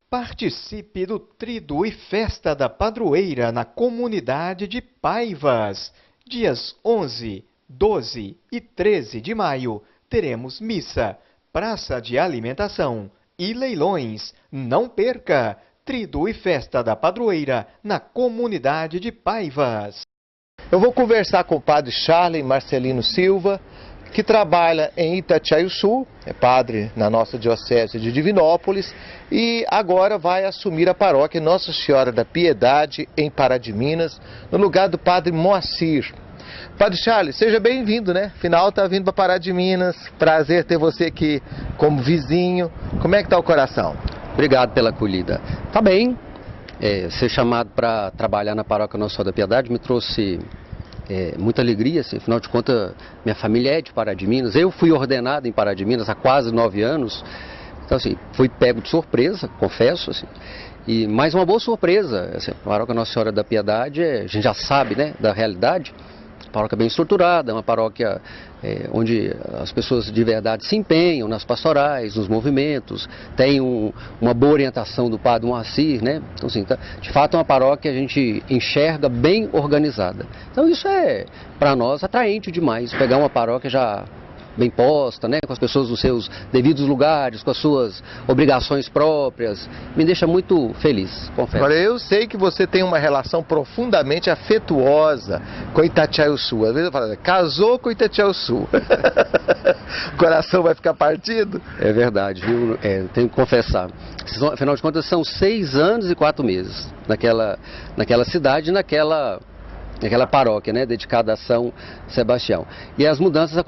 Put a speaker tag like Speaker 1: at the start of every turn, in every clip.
Speaker 1: Participe do Trido e Festa da Padroeira na comunidade de Paivas. Dias 11, 12 e 13 de maio teremos missa, praça de alimentação e leilões. Não perca! Trido e Festa da Padroeira na comunidade de Paivas.
Speaker 2: Eu vou conversar com o padre Charley Marcelino Silva, que trabalha em Itatiaiuçu, é padre na nossa diocese de Divinópolis e agora vai assumir a paróquia Nossa Senhora da Piedade em Pará de Minas, no lugar do padre Moacir. Padre Charley, seja bem-vindo, né? Afinal, tá vindo para Pará de Minas, prazer ter você aqui como vizinho. Como é que tá o coração?
Speaker 3: Obrigado pela acolhida. Tá bem, ser chamado para trabalhar na paróquia Nossa Senhora da Piedade me trouxe muita alegria, assim, afinal de contas, minha família é de Pará de Minas. Eu fui ordenado em Pará de Minas há quase 9 anos, então assim, fui pego de surpresa, confesso, assim, e mais uma boa surpresa, assim, a paróquia Nossa Senhora da Piedade, a gente já sabe, né, da realidade, paróquia bem estruturada, uma paróquia onde as pessoas de verdade se empenham nas pastorais, nos movimentos, tem uma boa orientação do padre Moacir, né? Então, assim, de fato é uma paróquia que a gente enxerga bem organizada. Então isso é, para nós, atraente demais, pegar uma paróquia já bem posta, né, com as pessoas nos seus devidos lugares, com as suas obrigações próprias, me deixa muito feliz, confesso.
Speaker 2: Agora, eu sei que você tem uma relação profundamente afetuosa com Itatiaiuçu. Às vezes eu falo, casou com Itatiaiuçu. O coração vai ficar partido?
Speaker 3: É verdade, viu? Tenho que confessar. Afinal de contas, são 6 anos e 4 meses naquela cidade, naquela paróquia, né, dedicada a São Sebastião. E as mudanças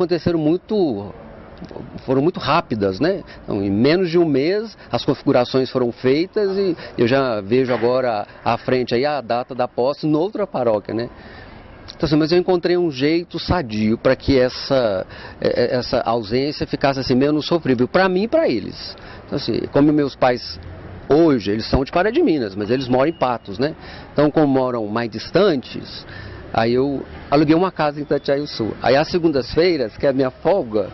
Speaker 3: foram muito rápidas, né? Então, em menos de um mês as configurações foram feitas e eu já vejo agora à frente aí a data da posse noutra paróquia, né? Então, assim, mas eu encontrei um jeito sadio para que essa ausência ficasse assim menos sofrível para mim e para eles. Então, assim, como meus pais hoje, eles são de Pará de Minas, mas eles moram em Patos, né? Então, como moram mais distantes, aí eu aluguei uma casa em Itatiaiuçu. Aí, às segundas-feiras, que é a minha folga,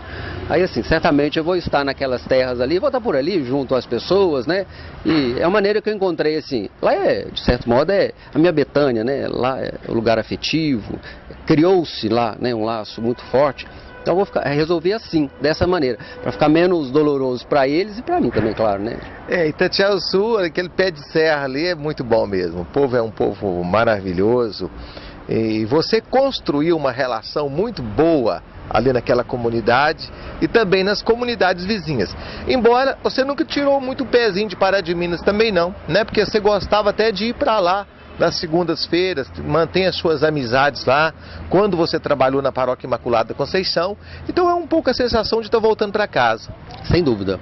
Speaker 3: aí, assim, certamente eu vou estar naquelas terras ali, vou estar por ali, junto às pessoas, né? E é uma maneira que eu encontrei, assim, lá de certo modo, é a minha Betânia, né? Lá é o lugar afetivo, criou-se lá, né, um laço muito forte. Então eu vou resolver assim, dessa maneira, para ficar menos doloroso para eles e para mim também, claro, né?
Speaker 2: Itatiaiuçu, aquele pé de serra ali é muito bom mesmo. O povo é um povo maravilhoso. E você construiu uma relação muito boa ali naquela comunidade e também nas comunidades vizinhas. Embora você nunca tirou muito o pezinho de Pará de Minas também não, né? Porque você gostava até de ir para lá nas segundas-feiras, mantém as suas amizades lá, quando você trabalhou na Paróquia Imaculada Conceição. Então é um pouco a sensação de estar voltando para casa.
Speaker 3: Sem dúvida.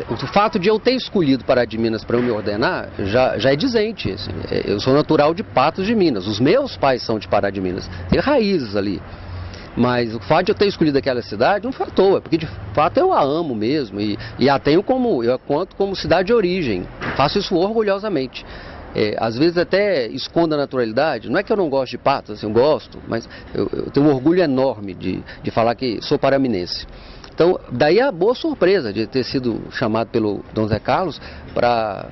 Speaker 3: O fato de eu ter escolhido Pará de Minas para eu me ordenar já é dizente. Assim, eu sou natural de Patos de Minas, os meus pais são de Pará de Minas, tem raízes ali. Mas o fato de eu ter escolhido aquela cidade não foi à toa, porque de fato eu a amo mesmo e a tenho como cidade de origem. Faço isso orgulhosamente. Às vezes até escondo a naturalidade. Não é que eu não gosto de Patos, assim, eu gosto, mas eu tenho um orgulho enorme de falar que sou paraminense. Então, daí a boa surpresa de ter sido chamado pelo Dom Zé Carlos para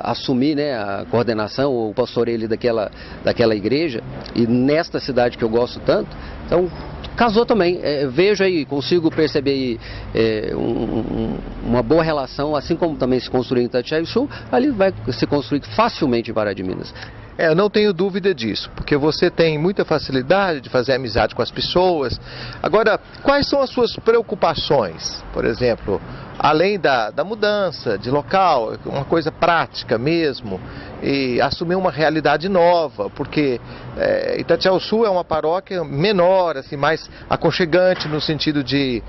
Speaker 3: assumir, né, a coordenação ou o pastoreio ali daquela igreja, e nesta cidade que eu gosto tanto. Então, casou também. Vejo aí, consigo perceber aí, uma boa relação, assim como também se construiu em Itatiaiuçu, ali vai se construir facilmente em Pará de Minas.
Speaker 2: Eu não tenho dúvida disso, porque você tem muita facilidade de fazer amizade com as pessoas. Agora, quais são as suas preocupações, por exemplo, além da mudança de local, uma coisa prática mesmo, e assumir uma realidade nova, porque Itatiaiuçu é uma paróquia menor, assim, mais aconchegante no sentido de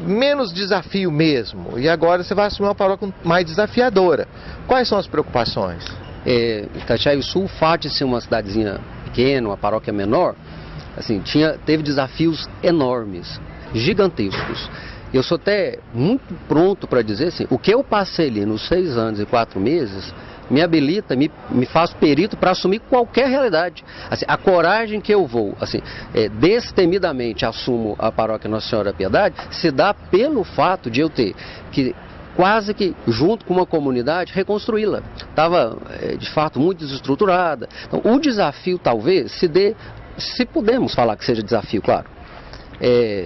Speaker 2: menos desafio mesmo, e agora você vai assumir uma paróquia mais desafiadora. Quais são as preocupações?
Speaker 3: Itatiaiuçu, o fato de ser uma cidadezinha pequena, uma paróquia menor, assim, teve desafios enormes, gigantescos. Eu sou até muito pronto para dizer assim, o que eu passei ali nos 6 anos e 4 meses me habilita, me faz perito para assumir qualquer realidade. Assim, a coragem que eu vou, assim, destemidamente assumo a paróquia Nossa Senhora da Piedade, se dá pelo fato de eu ter que quase que, junto com uma comunidade, reconstruí-la. Estava, de fato, muito desestruturada. Então, o desafio, talvez, se dê, se podemos falar que seja desafio, claro,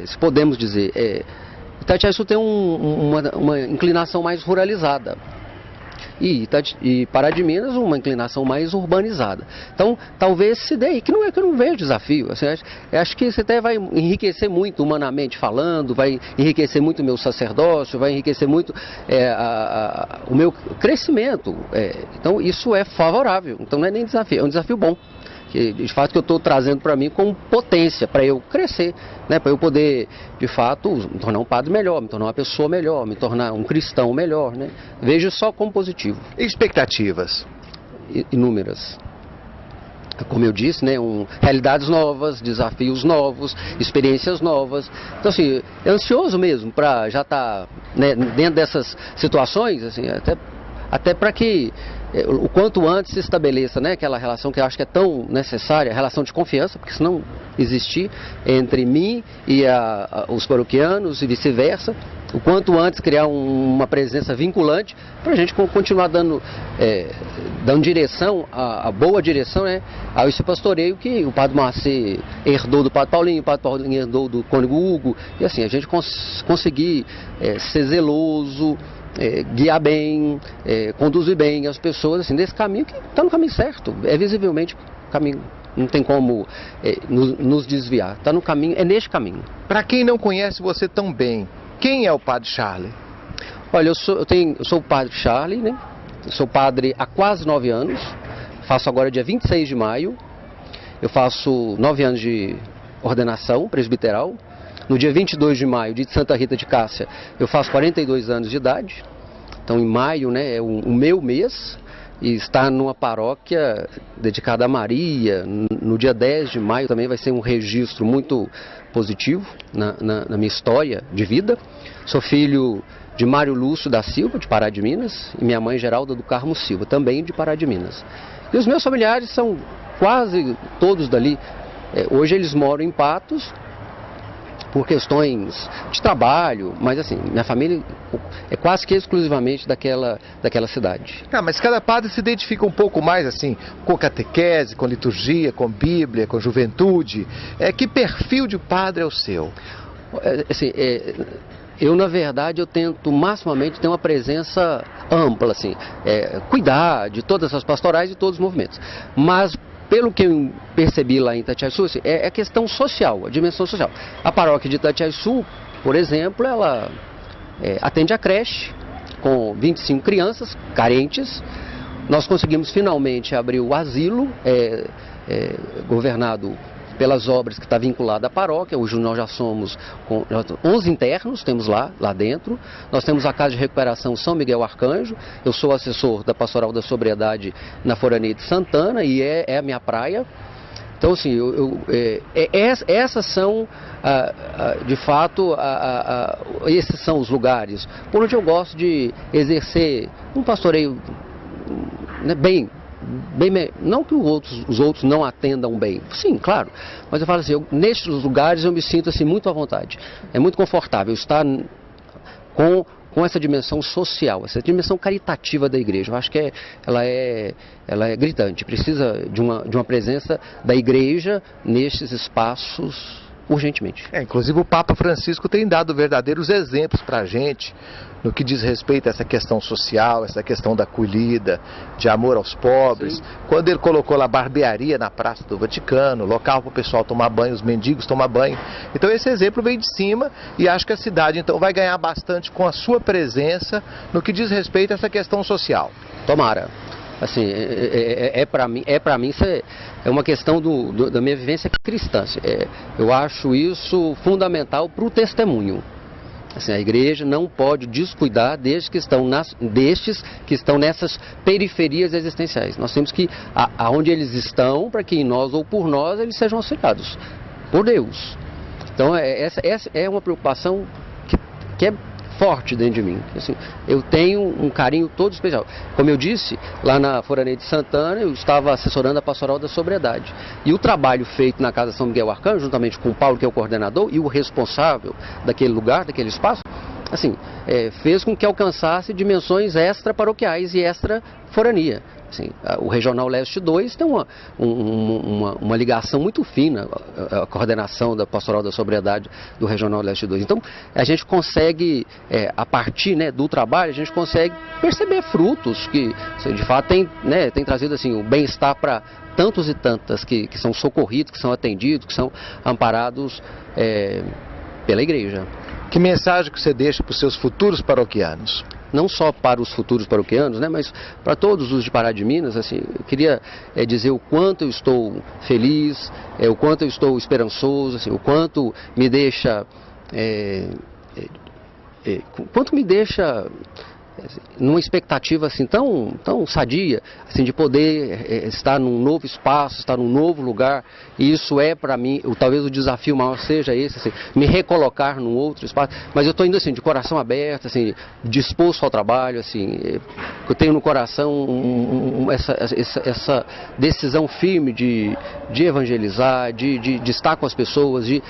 Speaker 3: se podemos dizer, Itatiaia-Sul tem uma inclinação mais ruralizada. E Pará de Minas uma inclinação mais urbanizada. Então, talvez se dê, que não é que eu não vejo desafio. Assim, acho que isso até vai enriquecer muito humanamente falando, vai enriquecer muito o meu sacerdócio, vai enriquecer muito o meu crescimento. Então, isso é favorável. Então, não é nem desafio, é um desafio bom. Que, de fato, que eu estou trazendo para mim como potência, para eu crescer, né? Para eu poder, de fato, me tornar um padre melhor, me tornar uma pessoa melhor, me tornar um cristão melhor, né? Vejo só como positivo.
Speaker 2: Expectativas?
Speaker 3: Inúmeras. Como eu disse, né? Realidades novas, desafios novos, experiências novas. Então, assim, é ansioso mesmo para já estar, né, dentro dessas situações, assim, até para que o quanto antes se estabeleça, né, aquela relação que eu acho que é tão necessária, a relação de confiança, porque se não existir entre mim e os paroquianos e vice-versa, o quanto antes criar uma presença vinculante para a gente continuar dando direção, a boa direção, né, a esse pastoreio que o Padre Marcê herdou do Padre Paulinho, o Padre Paulinho herdou do Cônego Hugo, e assim, a gente conseguir ser zeloso, guiar bem, conduzir bem as pessoas assim, nesse caminho que está no caminho certo, visivelmente caminho, não tem como nos desviar, está no caminho, é neste caminho.
Speaker 2: Para quem não conhece você tão bem, quem é o Padre Charlie?
Speaker 3: Olha, eu sou o Padre Charlie, né? Eu sou padre há quase 9 anos, faço agora dia 26 de maio, eu faço 9 anos de ordenação presbiteral. No dia 22 de maio, dia de Santa Rita de Cássia, eu faço 42 anos de idade. Então, em maio, né, é o meu mês. E está numa paróquia dedicada a Maria. No dia 10 de maio também vai ser um registro muito positivo na minha história de vida. Sou filho de Mário Lúcio da Silva, de Pará de Minas, e minha mãe Geralda do Carmo Silva, também de Pará de Minas. E os meus familiares são quase todos dali. Hoje eles moram em Patos, por questões de trabalho, mas assim, minha família é quase que exclusivamente daquela cidade.
Speaker 2: Mas cada padre se identifica um pouco mais assim, com catequese, com liturgia, com Bíblia, com juventude. Que perfil de padre é o seu?
Speaker 3: Assim, eu, na verdade, eu tento maximamente ter uma presença ampla, assim, cuidar de todas as pastorais e todos os movimentos. Mas pelo que eu percebi lá em Itatiaia-Sul, é a questão social, a dimensão social. A paróquia de Itatiaia-Sul, por exemplo, ela atende a creche com 25 crianças carentes. Nós conseguimos finalmente abrir o asilo, governado pelas obras que está vinculada à paróquia. Hoje nós já somos com 11 internos, temos lá dentro. Nós temos a Casa de Recuperação São Miguel Arcanjo. Eu sou assessor da Pastoral da Sobriedade na Forania de Santana e é a minha praia. Então, assim, essas são, de fato, esses são os lugares por onde eu gosto de exercer um pastoreio, né, bem, não que os outros não atendam bem, sim, claro, mas eu falo assim, nestes lugares eu me sinto assim muito à vontade, é muito confortável estar com essa dimensão social, essa dimensão caritativa da igreja. Eu acho que ela é gritante, precisa de uma presença da igreja nestes espaços urgentemente.
Speaker 2: Inclusive o Papa Francisco tem dado verdadeiros exemplos para a gente no que diz respeito a essa questão social, essa questão da acolhida, de amor aos pobres. Sim. Quando ele colocou lá a barbearia na Praça do Vaticano, local para o pessoal tomar banho, os mendigos tomar banho. Então esse exemplo vem de cima e acho que a cidade então vai ganhar bastante com a sua presença no que diz respeito a essa questão social.
Speaker 3: Tomara. Assim, para mim isso é uma questão da minha vivência cristã. Eu acho isso fundamental para o testemunho. Assim, a igreja não pode descuidar destes que estão nessas periferias existenciais. Nós temos que, aonde eles estão, para que em nós ou por nós eles sejam auxiliados por Deus. Então essa é uma preocupação que é forte dentro de mim. Assim, eu tenho um carinho todo especial. Como eu disse, lá na Forane de Santana, eu estava assessorando a Pastoral da Sobriedade. E o trabalho feito na Casa São Miguel Arcanjo, juntamente com o Paulo, que é o coordenador, e o responsável daquele lugar, daquele espaço, assim, fez com que alcançasse dimensões extra-paroquiais e extra-forania. Assim, o Regional Leste 2 tem uma ligação muito fina, a coordenação da Pastoral da Sobriedade do Regional Leste 2. Então, a gente consegue, a partir, né, do trabalho, a gente consegue perceber frutos que, de fato, tem trazido assim, o bem-estar para tantos e tantas que são socorridos, que são atendidos, que são amparados pela igreja.
Speaker 2: Que mensagem que você deixa para os seus futuros paroquianos?
Speaker 3: Não só para os futuros paroquianos, né, mas para todos os de Pará de Minas. Assim, eu queria dizer o quanto eu estou feliz, o quanto eu estou esperançoso, assim, o quanto me deixa, numa expectativa assim tão sadia, assim, de poder estar num novo espaço, estar num novo lugar. E isso para mim, talvez o desafio maior seja esse, assim, me recolocar num outro espaço. Mas eu estou indo assim, de coração aberto, assim, disposto ao trabalho, assim, eu tenho no coração essa decisão firme de evangelizar, de estar com as pessoas, de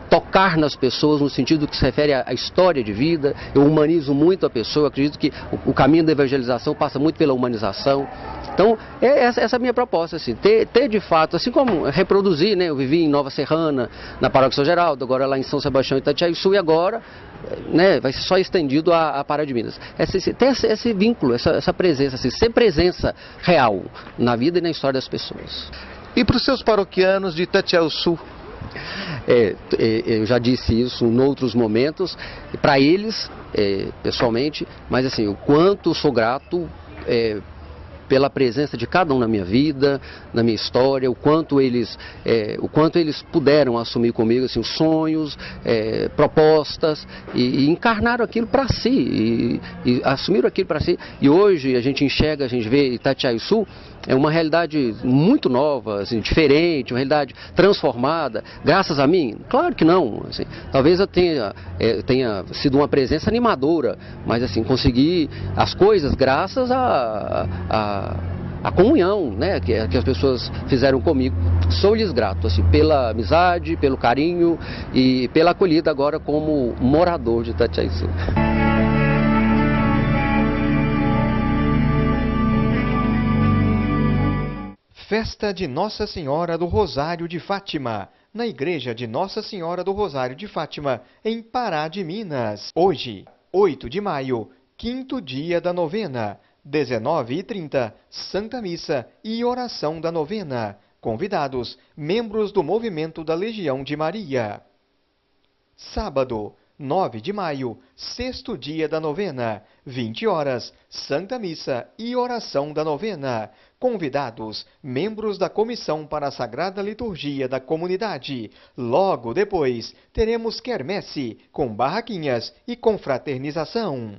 Speaker 3: tocar nas pessoas no sentido que se refere à história de vida. Eu humanizo muito a pessoa, acredito que o caminho da evangelização passa muito pela humanização. Então, essa é a minha proposta, assim, ter de fato, assim como reproduzir, né, eu vivi em Nova Serrana, na Paróquia São Geraldo, agora lá em São Sebastião e Itatiaia-Sul, e agora, né, vai ser só estendido a Pará de Minas. Ter esse vínculo, essa presença, assim, ser presença real na vida e na história das pessoas.
Speaker 2: E para os seus paroquianos de Itatiaia-Sul?
Speaker 3: Eu já disse isso em outros momentos, para eles, pessoalmente, mas assim, o quanto sou grato pela presença de cada um na minha vida, na minha história, o quanto eles puderam assumir comigo assim, os sonhos, propostas, e encarnaram aquilo para si, e assumiram aquilo para si. E hoje a gente enxerga, a gente vê Itatiaia-Sul, é uma realidade muito nova, assim, diferente, uma realidade transformada, graças a mim? Claro que não. Assim, talvez eu tenha sido uma presença animadora, mas assim, consegui as coisas graças à comunhão, né, que as pessoas fizeram comigo. Sou-lhes grato, assim, pela amizade, pelo carinho e pela acolhida agora como morador de Itatiaia-Sul.
Speaker 1: Festa de Nossa Senhora do Rosário de Fátima, na Igreja de Nossa Senhora do Rosário de Fátima, em Pará de Minas. Hoje, 8 de maio, quinto dia da novena, 19h30, Santa Missa e oração da novena. Convidados, membros do Movimento da Legião de Maria. Sábado, 9 de maio, sexto dia da novena, 20 horas, Santa Missa e oração da novena. Convidados, membros da Comissão para a Sagrada Liturgia da Comunidade. Logo depois, teremos quermesse, com barraquinhas e confraternização.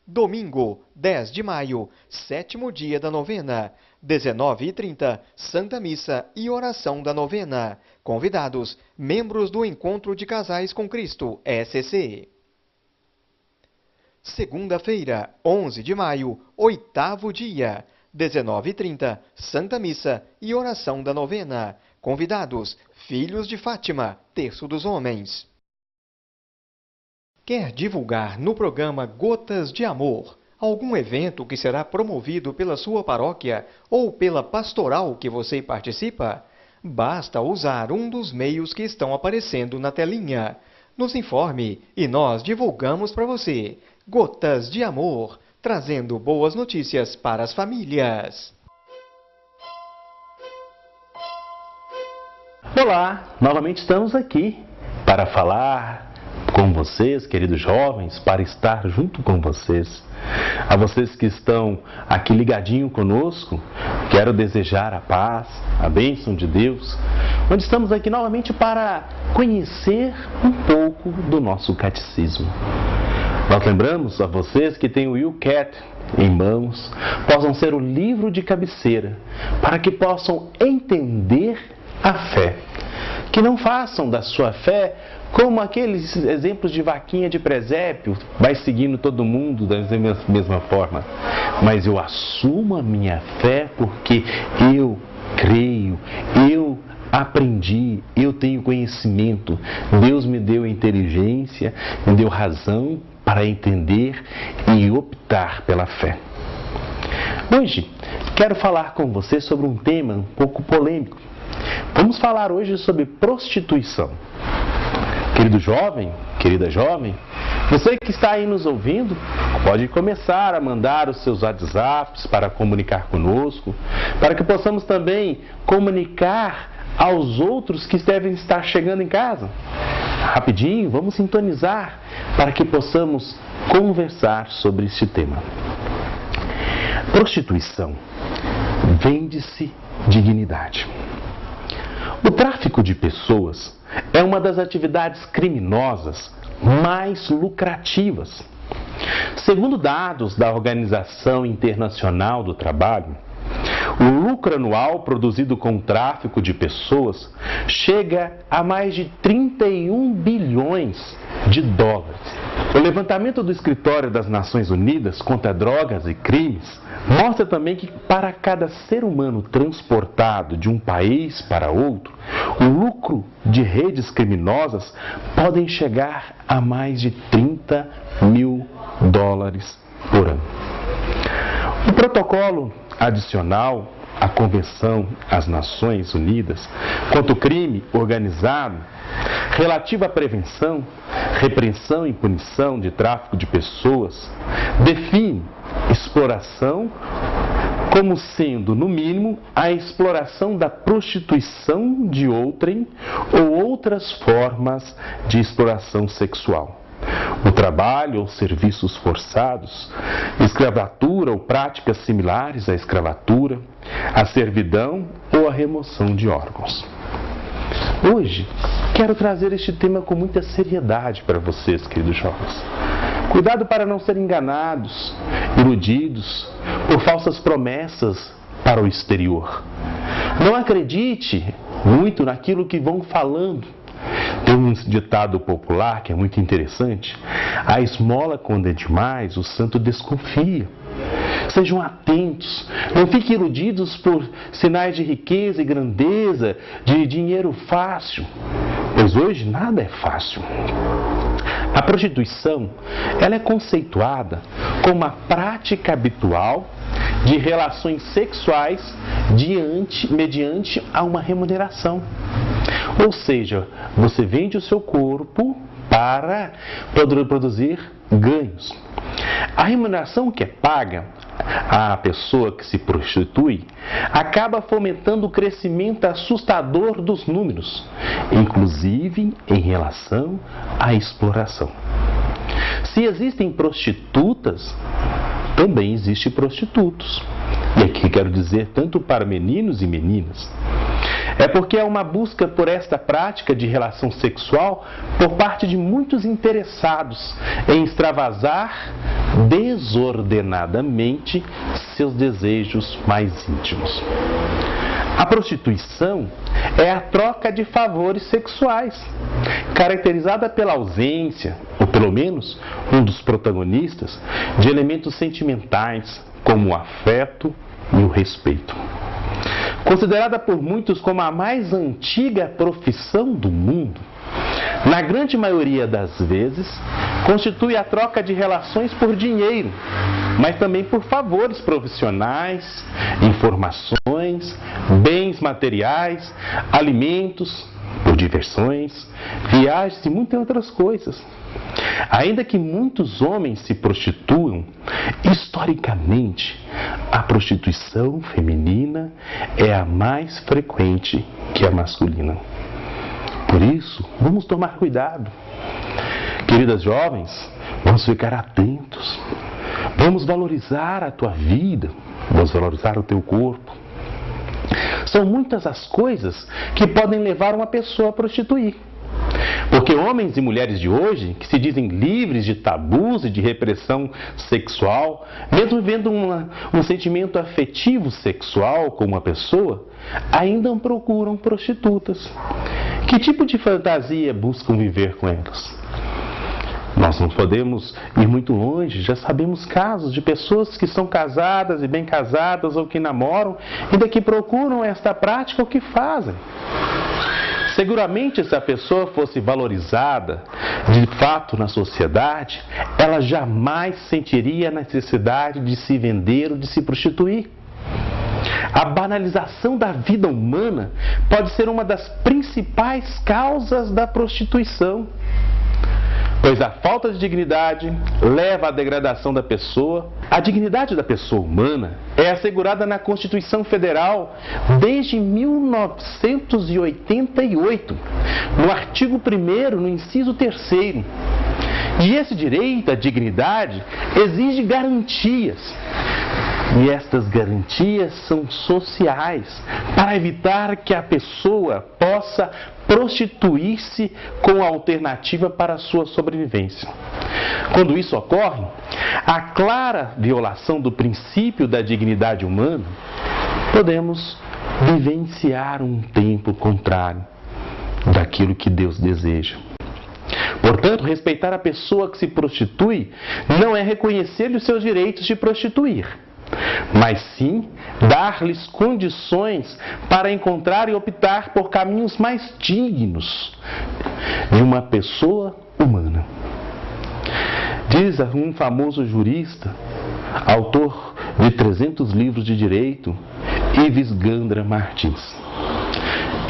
Speaker 1: Domingo, 10 de maio, sétimo dia da novena, 19h30, Santa Missa e oração da novena. Convidados, membros do Encontro de Casais com Cristo, ECC. Segunda-feira, 11 de maio, oitavo dia, 19h30, Santa Missa e oração da novena. Convidados, Filhos de Fátima, Terço dos Homens. Quer divulgar no programa Gotas de Amor algum evento que será promovido pela sua paróquia ou pela pastoral que você participa? Basta usar um dos meios que estão aparecendo na telinha. Nos informe e nós divulgamos para você. Gotas de Amor, trazendo boas notícias para as famílias.
Speaker 4: Olá, novamente estamos aqui para falar com vocês, queridos jovens, para estar junto com vocês. A vocês que estão aqui ligadinho conosco, quero desejar a paz, a bênção de Deus, onde estamos aqui novamente para conhecer um pouco do nosso catecismo. Nós lembramos a vocês que têm o YouCat em mãos, possam ser o livro de cabeceira, para que possam entender a fé. que não façam da sua fé como aqueles exemplos de vaquinha de presépio, vai seguindo todo mundo da mesma forma. Mas eu assumo a minha fé porque eu creio, eu aprendi, eu tenho conhecimento. Deus me deu inteligência, me deu razão para entender e optar pela fé. Hoje, quero falar com você sobre um tema um pouco polêmico. Vamos falar hoje sobre prostituição. Querido jovem, querida jovem, você que está aí nos ouvindo, pode começar a mandar os seus WhatsApps para comunicar conosco, para que possamos também comunicar aos outros que devem estar chegando em casa. Rapidinho, vamos sintonizar para que possamos conversar sobre este tema. Prostituição. Vende-se dignidade. O tráfico de pessoas é uma das atividades criminosas mais lucrativas. Segundo dados da Organização Internacional do Trabalho, o lucro anual produzido com o tráfico de pessoas chega a mais de 31 bilhões de dólares. O levantamento do Escritório das Nações Unidas contra Drogas e Crimes mostra também que para cada ser humano transportado de um país para outro, o lucro de redes criminosas podem chegar a mais de 30 mil dólares por ano. O protocolo adicional à Convenção às Nações Unidas contra o crime organizado, relativa à prevenção, repressão e punição de tráfico de pessoas, define exploração como sendo, no mínimo, a exploração da prostituição de outrem ou outras formas de exploração sexual. O trabalho ou serviços forçados, escravatura ou práticas similares à escravatura, a servidão ou a remoção de órgãos. Hoje, quero trazer este tema com muita seriedade para vocês, queridos jovens. Cuidado para não serem enganados, iludidos por falsas promessas para o exterior. Não acredite muito naquilo que vão falando. Tem um ditado popular que é muito interessante: a esmola quando é demais, o santo desconfia. Sejam atentos, não fiquem iludidos por sinais de riqueza e grandeza, de dinheiro fácil, pois hoje nada é fácil. A prostituição, ela é conceituada como a prática habitual de relações sexuais mediante a uma remuneração. Ou seja, você vende o seu corpo para produzir ganhos. A remuneração que é paga à pessoa que se prostitui acaba fomentando o crescimento assustador dos números, inclusive em relação à exploração. Se existem prostitutas, também existem prostitutos. E aqui quero dizer tanto para meninos e meninas. É porque é uma busca por esta prática de relação sexual por parte de muitos interessados em extravasar desordenadamente seus desejos mais íntimos. A prostituição é a troca de favores sexuais, caracterizada pela ausência, ou pelo menos um dos protagonistas, de elementos sentimentais como o afeto e o respeito. Considerada por muitos como a mais antiga profissão do mundo, na grande maioria das vezes, constitui a troca de relações por dinheiro, mas também por favores profissionais, informações, bens materiais, alimentos, por diversões, viagens e muitas outras coisas. Ainda que muitos homens se prostituam, historicamente, a prostituição feminina é a mais frequente que a masculina. Por isso, vamos tomar cuidado. Queridas jovens, vamos ficar atentos. Vamos valorizar a tua vida, vamos valorizar o teu corpo. São muitas as coisas que podem levar uma pessoa a prostituir. Porque homens e mulheres de hoje, que se dizem livres de tabus e de repressão sexual, mesmo vivendo um sentimento afetivo sexual com uma pessoa, ainda procuram prostitutas, Que tipo de fantasia buscam viver com elas? Nós não podemos ir muito longe, já sabemos casos de pessoas que são casadas e bem casadas ou que namoram e daqui procuram esta prática o que fazem. Seguramente, se a pessoa fosse valorizada de fato na sociedade, ela jamais sentiria a necessidade de se vender ou de se prostituir. A banalização da vida humana pode ser uma das principais causas da prostituição, pois a falta de dignidade leva à degradação da pessoa. A dignidade da pessoa humana é assegurada na Constituição Federal desde 1988, no artigo 1º, no inciso 3º. E esse direito à dignidade exige garantias. E estas garantias são sociais, para evitar que a pessoa possa prostituir-se com alternativa para a sua sobrevivência. Quando isso ocorre, a clara violação do princípio da dignidade humana, podemos vivenciar um tempo contrário daquilo que Deus deseja. Portanto, respeitar a pessoa que se prostitui não é reconhecer-lhe os seus direitos de prostituir, mas sim dar-lhes condições para encontrar e optar por caminhos mais dignos de uma pessoa humana. Diz um famoso jurista, autor de 300 livros de direito, Ives Gandra Martins: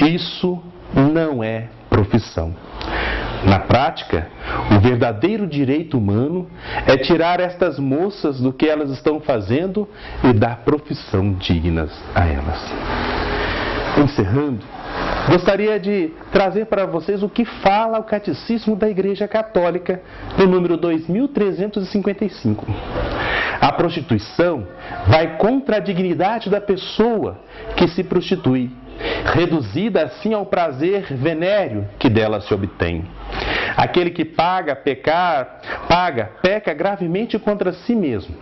Speaker 4: isso não é profissão. Na prática, o verdadeiro direito humano é tirar estas moças do que elas estão fazendo e dar profissão dignas a elas. Encerrando, gostaria de trazer para vocês o que fala o Catecismo da Igreja Católica, no número 2355. A prostituição vai contra a dignidade da pessoa que se prostitui, reduzida assim ao prazer venéreo que dela se obtém. Aquele que peca gravemente contra si mesmo,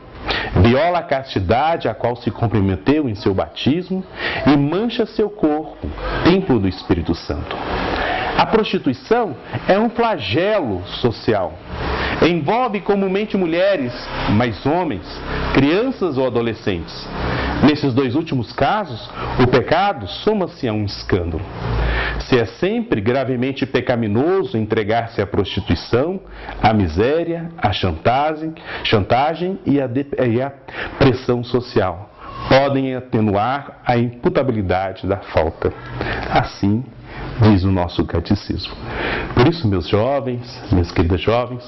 Speaker 4: viola a castidade a qual se comprometeu em seu batismo e mancha seu corpo, templo do Espírito Santo. A prostituição é um flagelo social. Envolve comumente mulheres, mas homens, crianças ou adolescentes. Nesses dois últimos casos, o pecado soma-se a um escândalo. Se é sempre gravemente pecaminoso entregar-se à prostituição, à miséria, à chantagem e à pressão social, podem atenuar a imputabilidade da falta. Assim diz o nosso catecismo. Por isso, meus jovens, minhas queridas jovens,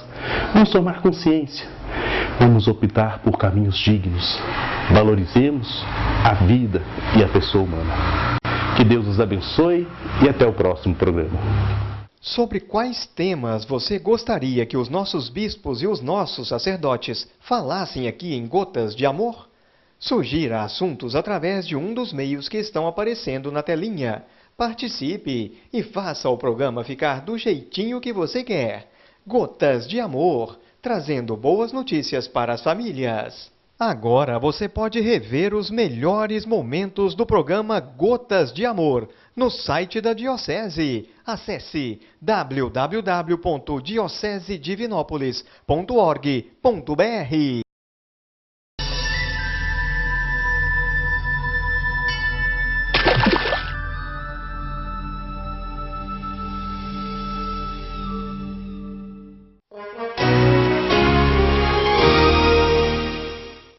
Speaker 4: vamos tomar consciência, vamos optar por caminhos dignos, valorizemos a vida e a pessoa humana. Que Deus os abençoe e até o próximo programa.
Speaker 1: Sobre quais temas você gostaria que os nossos bispos e os nossos sacerdotes falassem aqui em Gotas de Amor? Sugira assuntos através de um dos meios que estão aparecendo na telinha. Participe e faça o programa ficar do jeitinho que você quer. Gotas de Amor, trazendo boas notícias para as famílias. Agora você pode rever os melhores momentos do programa Gotas de Amor no site da Diocese. Acesse www.diocesedivinópolis.org.br.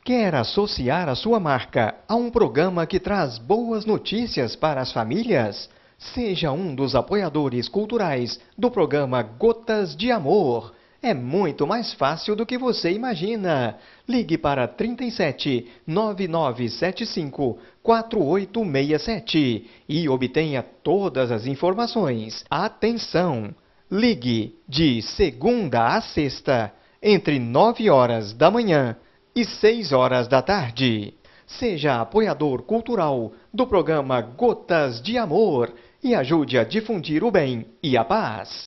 Speaker 1: Quer associar a sua marca a um programa que traz boas notícias para as famílias? Seja um dos apoiadores culturais do programa Gotas de Amor. É muito mais fácil do que você imagina. Ligue para 37 9975 4867 e obtenha todas as informações. Atenção! Ligue de segunda a sexta, entre 9 horas da manhã e 6 horas da tarde. Seja apoiador cultural do programa Gotas de Amor e ajude a difundir o bem e a paz.